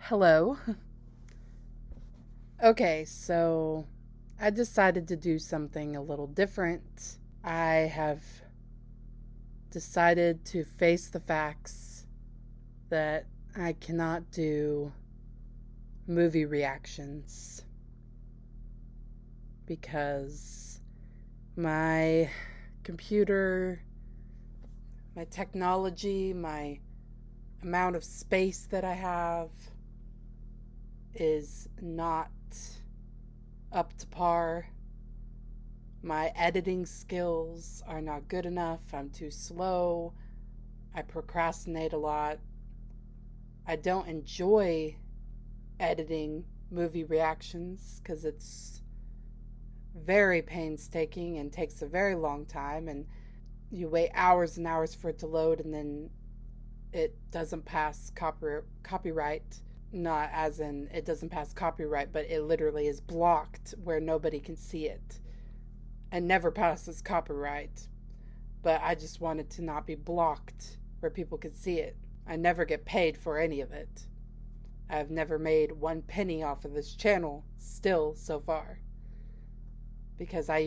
Hello. Okay, so I decided to do something a little different. I have decided to face the facts that I cannot do movie reactions because my computer, my technology, my amount of space that I have is not up to par. My editing skills are not good enough. I'm too slow. I procrastinate a lot. I don't enjoy editing movie reactions because it's very painstaking and takes a very long time, and you wait hours and hours for it to load, and then it doesn't pass copyright. Not as in it doesn't pass copyright, but it literally is blocked where nobody can see it and never passes copyright. But I just want it to not be blocked where people can see it. I never get paid for any of it. I've never made 1 penny off of this channel still so far. Because I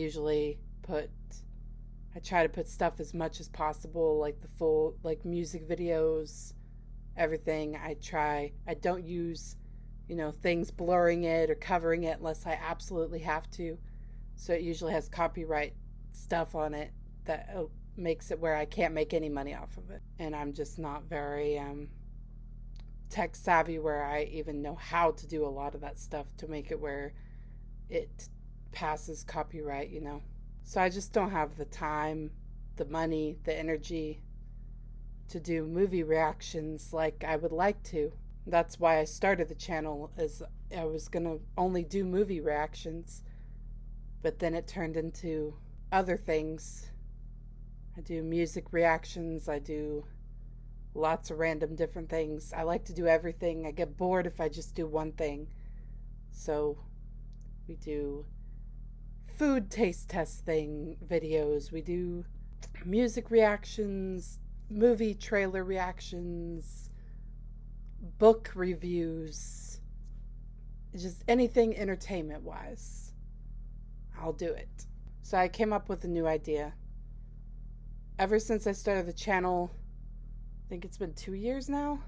try to put stuff as much as possible, like the full, like music videos, everything. I don't use, things blurring it or covering it unless I absolutely have to. So it usually has copyright stuff on it that makes it where I can't make any money off of it. And I'm just not very tech savvy where I even know how to do a lot of that stuff to make it where it passes copyright. So I just don't have the time, the money, the energy to do movie reactions like I would like to. That's why I started the channel, is I was going to only do movie reactions, but then it turned into other things. I do music reactions, I do lots of random different things. I like to do everything. I get bored if I just do one thing. So we do food taste testing videos, we do music reactions, movie trailer reactions, book reviews, just anything entertainment wise. I'll do it. So I came up with a new idea. Ever since I started the channel, I think it's been 2 years now.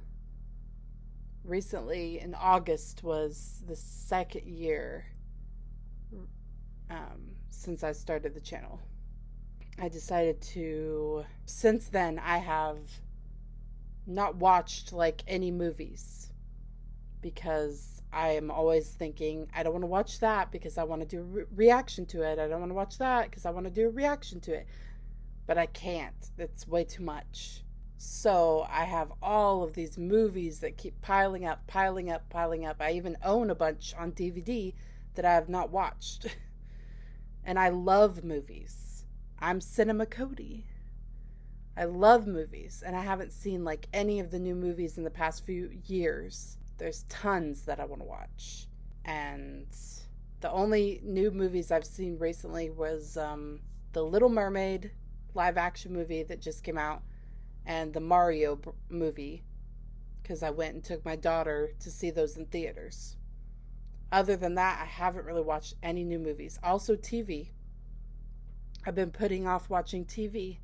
Recently, in August, was the second year since I started the channel. I decided to, since then, I have not watched like any movies because I am always thinking, I don't want to watch that because I want to do a reaction to it. I don't want to watch that because I want to do a reaction to it. But I can't. It's way too much. So I have all of these movies that keep piling up, piling up, piling up. I even own a bunch on DVD that I have not watched. And I love movies. I'm Cinema Cody. I love movies, and I haven't seen like any of the new movies in the past few years. There's tons that I want to watch. And the only new movies I've seen recently was The Little Mermaid live action movie that just came out, and the Mario movie, because I went and took my daughter to see those in theaters. Other than that, I haven't really watched any new movies. Also TV. I've been putting off watching TV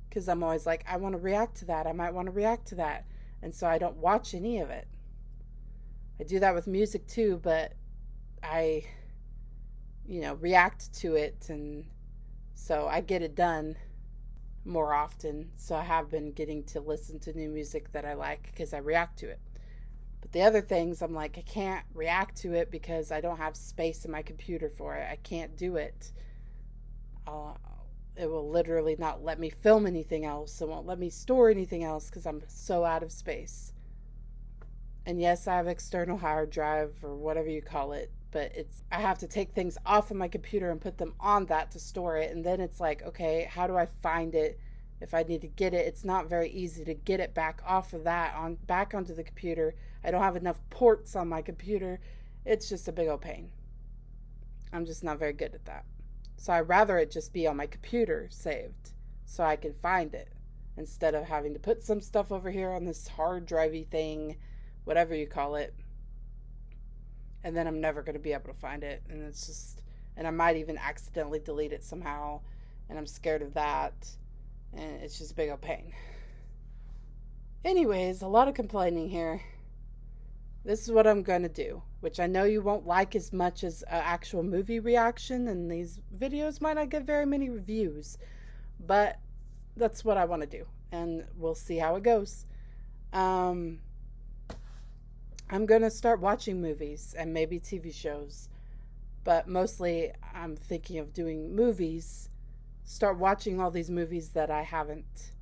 because I'm always like, I want to react to that. I might want to react to that. And so I don't watch any of it. I do that with music too, but I, react to it. And so I get it done more often. So I have been getting to listen to new music that I like because I react to it. But the other things, I'm like, I can't react to it because I don't have space in my computer for it. I can't do it. It will literally not let me film anything else. It won't let me store anything else because I'm so out of space. And yes, I have external hard drive or whatever you call it, but I have to take things off of my computer and put them on that to store it. And then it's like, okay, how do I find it? If I need to get it, it's not very easy to get it back off of that back onto the computer. I don't have enough ports on my computer. It's just a big old pain. I'm just not very good at that. So I'd rather it just be on my computer saved so I can find it instead of having to put some stuff over here on this hard drivey thing, whatever you call it. and then I'm never going to be able to find it. And it's just, and I might even accidentally delete it somehow, and I'm scared of that. And it's just a big old pain. Anyways, a lot of complaining here. This is what I'm going to do, which I know you won't like as much as an actual movie reaction, and these videos might not get very many reviews, but that's what I want to do, and we'll see how it goes. I'm going to start watching movies and maybe TV shows, but mostly I'm thinking of doing movies, start watching all these movies that I haven't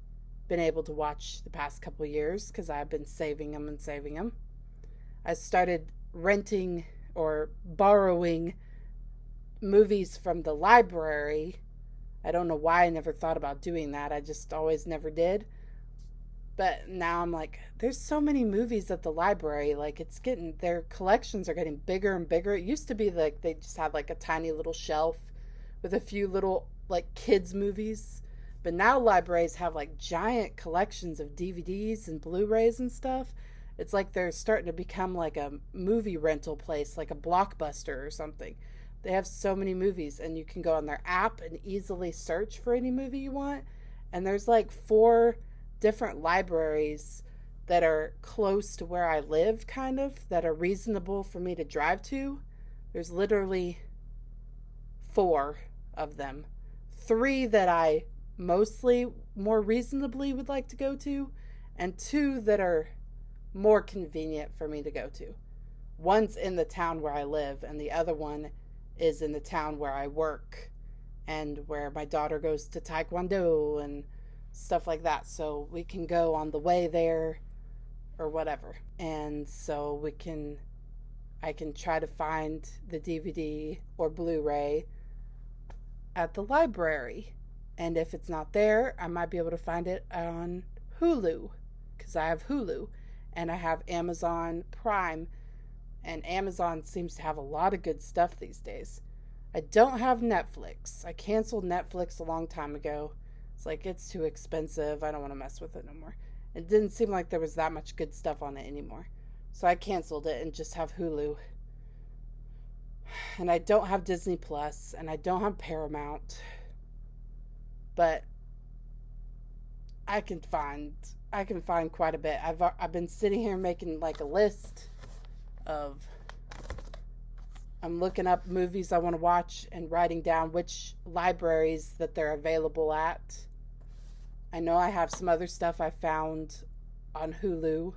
been able to watch the past couple years because I've been saving them and saving them. I started renting or borrowing movies from the library. I don't know why I never thought about doing that. I just always never did. But now I'm like, there's so many movies at the library. Like, it's getting, their collections are getting bigger and bigger. It used to be like they just had like a tiny little shelf with a few little like kids movies. But now libraries have like giant collections of DVDs and Blu-rays and stuff. It's like they're starting to become like a movie rental place, like a Blockbuster or something. They have so many movies, and you can go on their app and easily search for any movie you want. And there's like 4 different libraries that are close to where I live, kind of, that are reasonable for me to drive to. There's literally 4 of them. 3 that I mostly more reasonably would like to go to, and 2 that are more convenient for me to go to. One's in the town where I live, and the other one is in the town where I work and where my daughter goes to Taekwondo and stuff like that. So we can go on the way there or whatever. And so I can try to find the DVD or Blu-ray at the library. And if it's not there, I might be able to find it on Hulu, because I have Hulu. And I have Amazon Prime, and Amazon seems to have a lot of good stuff these days. I don't have Netflix. I canceled Netflix a long time ago. It's like, it's too expensive. I don't want to mess with it no more. It didn't seem like there was that much good stuff on it anymore. So I canceled it and just have Hulu. And I don't have Disney Plus, and I don't have Paramount. But I can find quite a bit. I've been sitting here making like a list of, I'm looking up movies I want to watch and writing down which libraries that they're available at. I know I have some other stuff I found on Hulu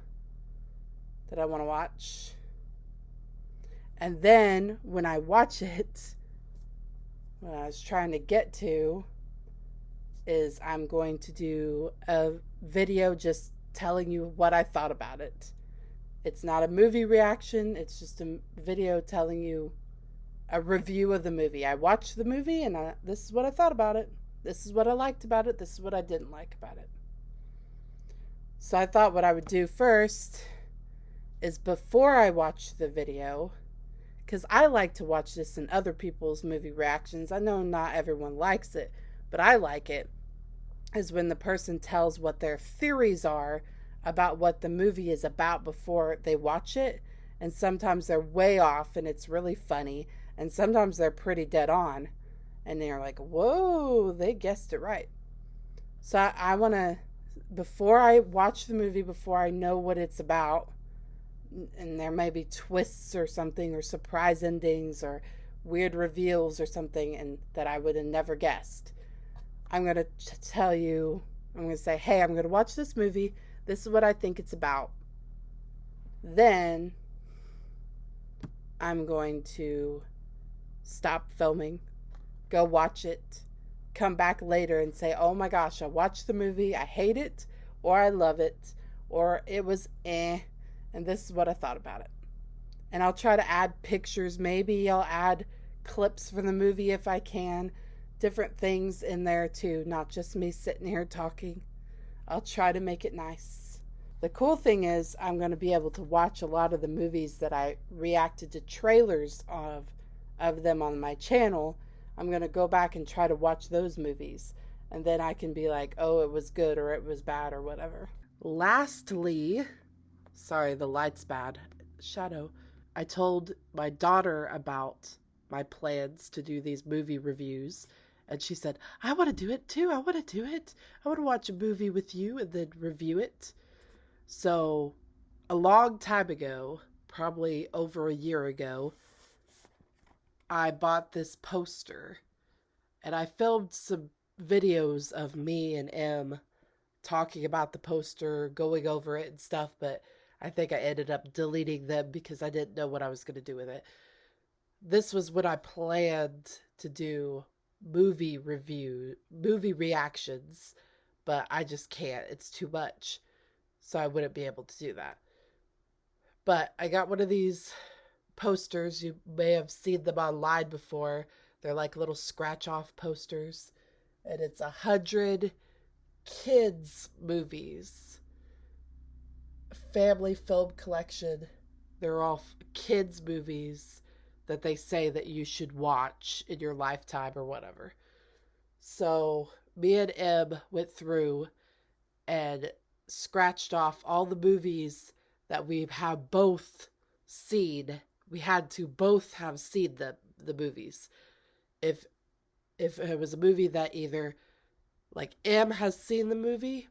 that I want to watch. And then when I watch it, what I was trying to get to is I'm going to do a video just telling you what I thought about it. It's not a movie reaction, it's just a video telling you a review of the movie. I watched the movie, and this is what I thought about it. This is what I liked about it. This is what I didn't like about it. So I thought what I would do first is, before I watch the video, because I like to watch this in other people's movie reactions. I know not everyone likes it, but I like it, is when the person tells what their theories are about what the movie is about before they watch it. And sometimes they're way off and it's really funny, and sometimes they're pretty dead on and they're like, whoa, they guessed it right. So I want to, before I watch the movie, before I know what it's about, and there may be twists or something, or surprise endings or weird reveals or something, and that I would have never guessed, I'm going to tell you, I'm going to say, hey, I'm going to watch this movie. This is what I think it's about. Then I'm going to stop filming, go watch it, come back later and say, oh my gosh, I watched the movie, I hate it, or I love it, or it was and this is what I thought about it. And I'll try to add pictures. Maybe I'll add clips from the movie if I can. Different things in there too, not just me sitting here talking. I'll try to make it nice. The cool thing is I'm going to be able to watch a lot of the movies that I reacted to trailers of them on my channel. I'm going to go back and try to watch those movies. And then I can be like, oh, it was good or it was bad or whatever. Lastly, sorry, the light's bad. Shadow. I told my daughter about my plans to do these movie reviews, and she said, I want to do it too. I want to do it. I want to watch a movie with you and then review it. So, a long time ago, probably over a year ago, I bought this poster and I filmed some videos of me and Em talking about the poster, going over it and stuff, but I think I ended up deleting them because I didn't know what I was going to do with it. This was what I planned to do movie reactions, but I just can't. It's too much. So I wouldn't be able to do that. But I got one of these posters. You may have seen them online before. They're like little scratch off posters. And it's 100 kids' movies. Family film collection. They're all kids' movies that they say that you should watch in your lifetime or whatever. So me and Em went through and scratched off all the movies that we have both seen. We had to both have seen the movies. If it was a movie that either like Em has seen the movie,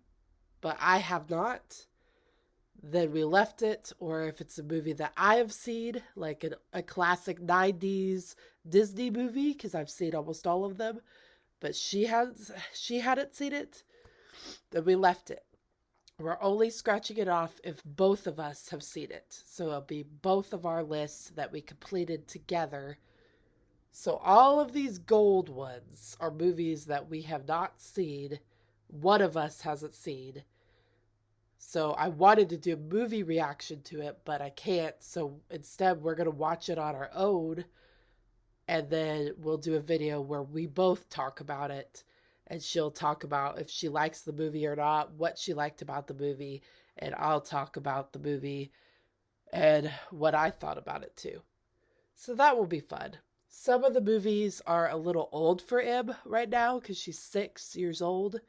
but I have not, then we left it. Or if it's a movie that I have seen, like a classic 90s Disney movie, because I've seen almost all of them, but she hadn't seen it, then we left it. We're only scratching it off if both of us have seen it. So it'll be both of our lists that we completed together. So all of these gold ones are movies that we have not seen. One of us hasn't seen. So I wanted to do a movie reaction to it, but I can't. So instead, we're going to watch it on our own. And then we'll do a video where we both talk about it. And she'll talk about if she likes the movie or not, what she liked about the movie. And I'll talk about the movie and what I thought about it too. So that will be fun. Some of the movies are a little old for Em right now because she's 6 years old.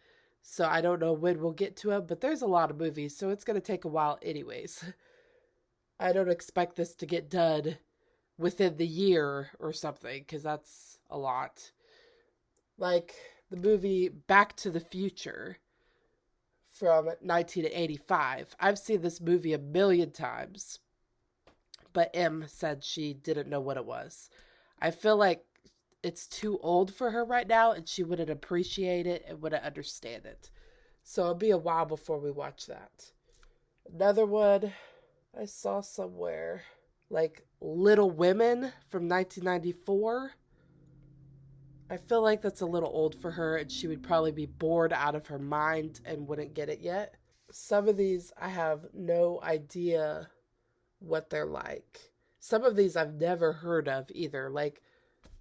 So I don't know when we'll get to them, but there's a lot of movies, so it's going to take a while anyways. I don't expect this to get done within the year or something, because that's a lot. Like the movie Back to the Future from 1985. I've seen this movie a million times, but Em said she didn't know what it was. I feel like it's too old for her right now, and she wouldn't appreciate it and wouldn't understand it. So it'll be a while before we watch that. Another one I saw somewhere, like Little Women from 1994. I feel like that's a little old for her, and she would probably be bored out of her mind and wouldn't get it yet. Some of these I have no idea what they're like. Some of these I've never heard of either, like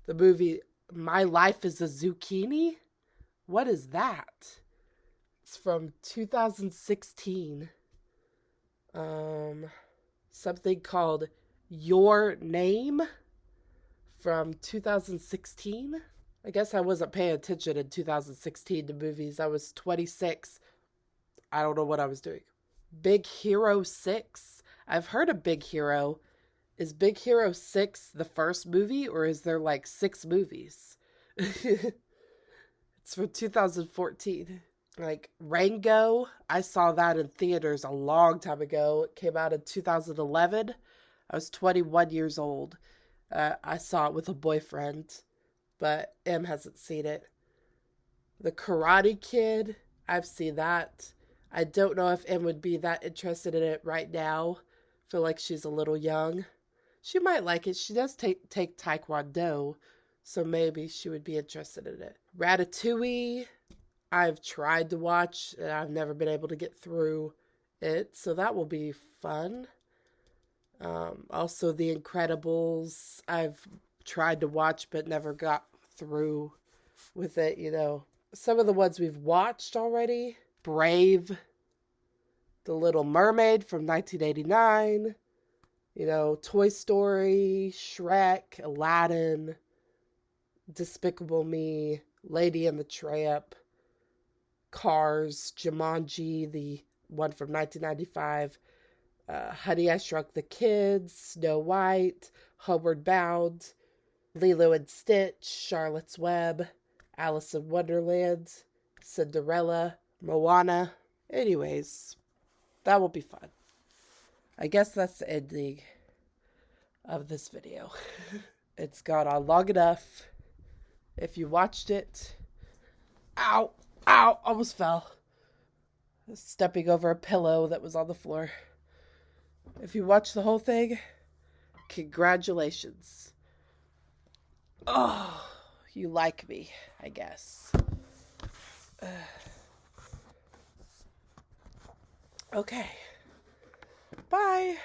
the movie My Life is a Zucchini? What is that? It's from 2016. Something called Your Name from 2016. I guess I wasn't paying attention in 2016 to movies. I was 26. I don't know what I was doing. Big Hero 6. I've heard of Big Hero. Is Big Hero 6 the first movie, or is there like 6 movies? It's from 2014. Like Rango, I saw that in theaters a long time ago. It came out in 2011. I was 21 years old. I saw it with a boyfriend, but Em hasn't seen it. The Karate Kid, I've seen that. I don't know if Em would be that interested in it right now. I feel like she's a little young. She might like it. She does take Taekwondo, so maybe she would be interested in it. Ratatouille, I've tried to watch, and I've never been able to get through it, so that will be fun. Also, The Incredibles, I've tried to watch, but never got through with it, you know. Some of the ones we've watched already. Brave, The Little Mermaid from 1989. You know, Toy Story, Shrek, Aladdin, Despicable Me, Lady and the Tramp, Cars, Jumanji, the one from 1995, Honey, I Shrunk the Kids, Snow White, Homeward Bound, Lilo and Stitch, Charlotte's Web, Alice in Wonderland, Cinderella, Moana. Anyways, that will be fun. I guess that's the ending of this video. It's gone on long enough. If you watched it, ow, almost fell. Stepping over a pillow that was on the floor. If you watched the whole thing, congratulations. Oh, you like me, I guess. Okay. Bye.